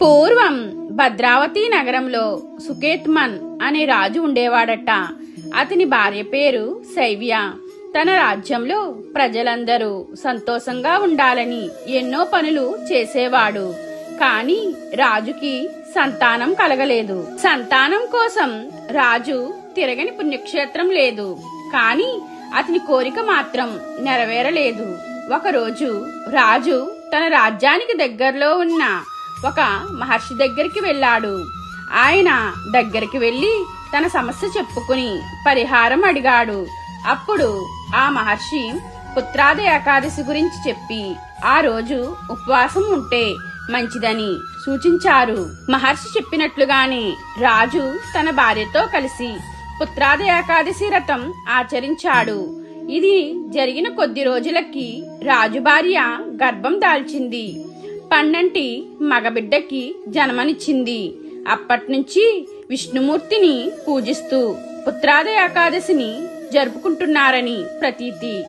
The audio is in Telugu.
పూర్వం భద్రావతి నగరంలో సుకేత్మన్ అనే రాజు ఉండేవాడట. అతని భార్య పేరు శైవ్య. తన రాజ్యంలో ప్రజలందరూ సంతోషంగా ఉండాలని ఎన్నో పనులు చేసేవాడు. కాని రాజుకి సంతానం కలగలేదు. సంతానం కోసం రాజు తిరగని పుణ్యక్షేత్రం లేదు. కాని అతని కోరిక మాత్రం నెరవేరలేదు. ఒకరోజు రాజు తన రాజ్యానికి దగ్గరలో ఉన్న ఒక మహర్షి దగ్గరికి వెళ్ళాడు. ఆయన దగ్గరికి వెళ్లి తన సమస్య చెప్పుకుని పరిహారం అడిగాడు. అప్పుడు ఆ మహర్షి పుత్రాది ఏకాదశి గురించి చెప్పి ఆ రోజు ఉపవాసం ఉంటే మంచిదని సూచించారు. మహర్షి చెప్పినట్లుగానే రాజు తన భార్యతో కలిసి పుత్రాది ఏకాదశి వ్రతం ఆచరించాడు. ఇది జరిగిన కొద్ది రోజులకి రాజు భార్య గర్భం దాల్చింది. పన్నంటి మగబిడ్డకి జన్మనిచ్చింది. అప్పట్నుంచి విష్ణుమూర్తిని పూజిస్తూ పుత్రాది ఏకాదశిని జరుపుకుంటున్నారని ప్రతీతి.